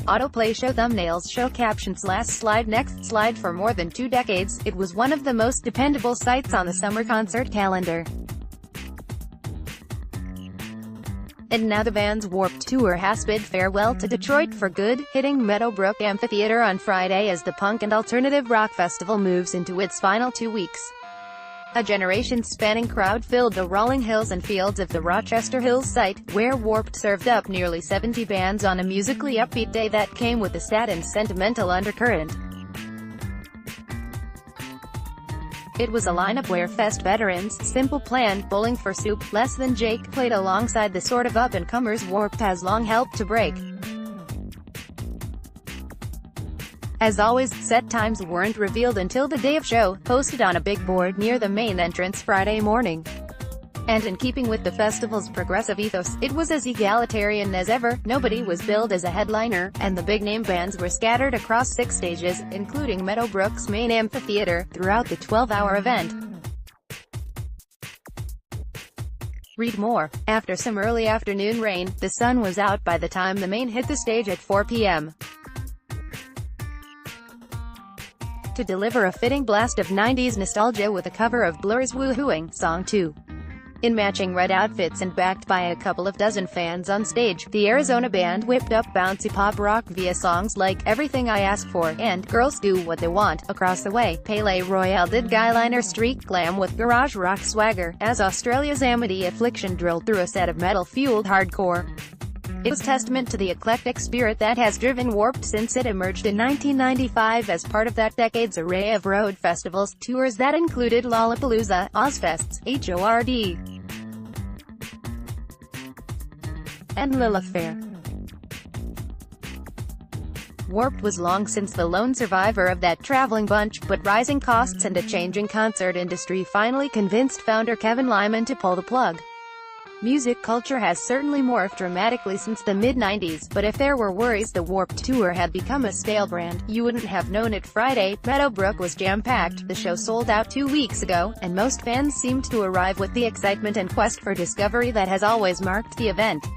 AutoplayShow, ThumbnailsShow, CaptionsLast, SlideNext, Slide for more than 2 decades, it was one of the most dependable sites on the summer concert calendar. And now the band's Warped Tour has bid farewell to Detroit for good, hitting Meadow Brook Amphitheatre on Friday as the punk and alternative rock festival moves into its final 2 weeks. A generation-spanning crowd filled the rolling hills and fields of the Rochester Hills site, where Warped served up nearly 70 bands on a musically upbeat day that came with a sad and sentimental undercurrent. It was a lineup where Fest veterans, Simple Plan, Bowling for Soup, Less Than Jake, played alongside the sort of up-and-comers Warped has long helped to break. As always, set times weren't revealed until the day of show, posted on a big board near the main entrance Friday morning. And in keeping with the festival's progressive ethos, it was as egalitarian as ever, nobody was billed as a headliner, and the big-name bands were scattered across 6 stages, including Meadow Brook's main amphitheater, throughout the 12-hour event. Read more. After some early afternoon rain, the sun was out by the time the main hit the stage at 4 p.m. to deliver a fitting blast of 90s nostalgia with a cover of Blur's Woohooing Song 2. In matching red outfits and backed by a couple of dozen fans on stage, the Arizona band whipped up bouncy pop rock via songs like Everything I Ask For and Girls Do What They Want. Across the way, Pele Royale did guyliner street glam with garage rock swagger, as Australia's Amity Affliction drilled through a set of metal-fueled hardcore. It was testament to the eclectic spirit that has driven Warped since it emerged in 1995 as part of that decade's array of road festivals, tours that included Lollapalooza, Ozfests, HORD, and Lilith Fair. Warped was long since the lone survivor of that traveling bunch, but rising costs and a changing concert industry finally convinced founder Kevin Lyman to pull the plug. Music culture has certainly morphed dramatically since the mid-90s, but if there were worries the Warped Tour had become a stale brand, you wouldn't have known it. Friday, Meadow Brook was jam-packed, the show sold out 2 weeks ago, and most fans seemed to arrive with the excitement and quest for discovery that has always marked the event.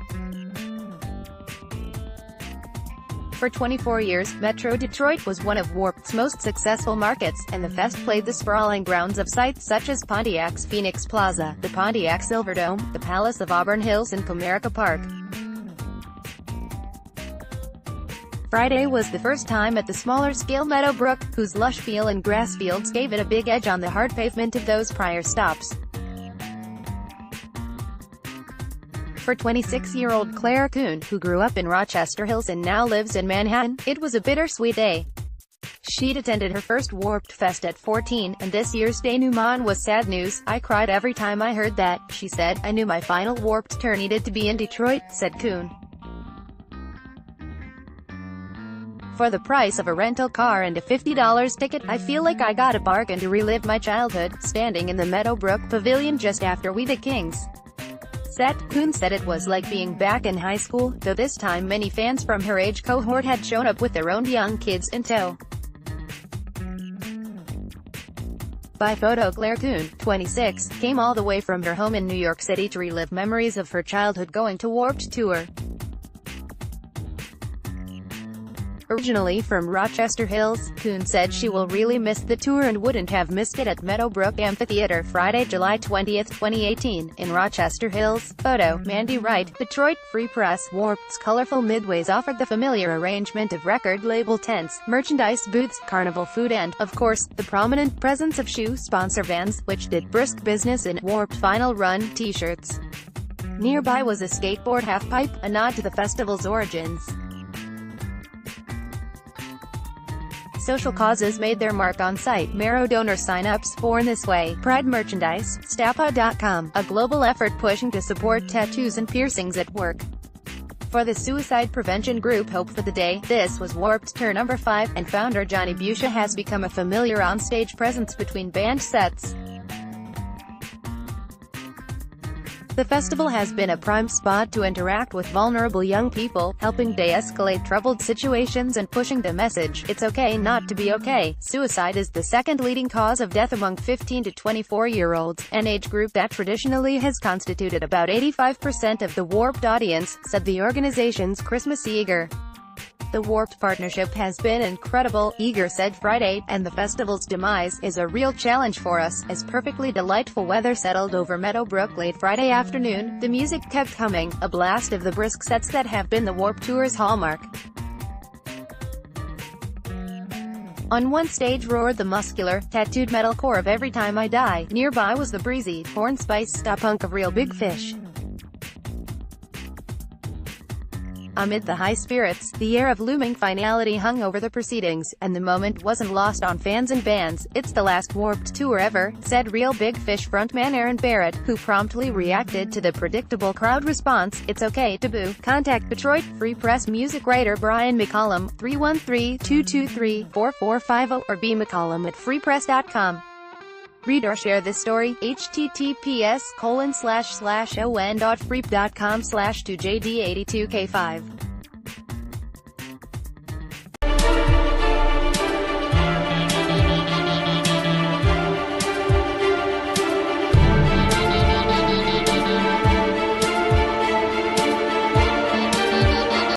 For 24 years, Metro Detroit was one of Warped's most successful markets, and the fest played the sprawling grounds of sites such as Pontiac's Phoenix Plaza, the Pontiac Silverdome, the Palace of Auburn Hills and Comerica Park. Friday was the first time at the smaller-scale Meadow Brook, whose lush feel and grass fields gave it a big edge on the hard pavement of those prior stops. For 26-year-old Claire Kuhn, who grew up in Rochester Hills and now lives in Manhattan, it was a bittersweet day. She'd attended her first Warped Fest at 14, and this year's denouement was sad news. "I cried every time I heard that," she said. "I knew my final Warped tour needed to be in Detroit," said Kuhn. "For the price of a rental car and a $50 ticket, I feel like I got a bargain to relive my childhood, standing in the Meadow Brook Pavilion just after We the Kings." Kuhn said it was like being back in high school, though this time many fans from her age cohort had shown up with their own young kids in tow. By photo, Claire Kuhn, 26, came all the way from her home in New York City to relive memories of her childhood going to Warped Tour. Originally from Rochester Hills, Kuhn said she will really miss the tour and wouldn't have missed it at Meadow Brook Amphitheatre Friday, July 20, 2018, in Rochester Hills. Photo, Mandy Wright, Detroit, Free Press. Warped's colorful midways offered the familiar arrangement of record label tents, merchandise booths, carnival food and, of course, the prominent presence of shoe sponsor Vans, which did brisk business in Warped Final Run t-shirts. Nearby was a skateboard halfpipe, a nod to the festival's origins. Social causes made their mark on site. Marrow donor sign-ups, Born This Way, Pride merchandise, Stappa.com, a global effort pushing to support tattoos and piercings at work. For the suicide prevention group Hope for the Day, this was Warped Tour number 5, and founder Johnny Busha has become a familiar on-stage presence between band sets. The festival has been a prime spot to interact with vulnerable young people, helping de-escalate troubled situations and pushing the message, "It's okay not to be okay." Suicide is the second leading cause of death among 15 to 24-year-olds, an age group that traditionally has constituted about 85% of the Warped audience, said the organization's Christmas Eager. "The Warped partnership has been incredible," Eager said Friday, "and the festival's demise is a real challenge for us." As perfectly delightful weather settled over Meadow Brook late Friday afternoon, the music kept coming, a blast of the brisk sets that have been the Warped Tour's hallmark. On one stage roared the muscular, tattooed metalcore of Every Time I Die. Nearby was the breezy, corn-spiced ska-punk of Real Big Fish. Amid the high spirits, the air of looming finality hung over the proceedings, and the moment wasn't lost on fans and bands. "It's the last Warped tour ever," said Real Big Fish frontman Aaron Barrett, who promptly reacted to the predictable crowd response. "It's okay to boo." Contact Detroit Free Press music writer Brian McCollum, 313-223-4450, or bmccollum@freepress.com. Read or share this story, https://on.freep.com/2jd82k5.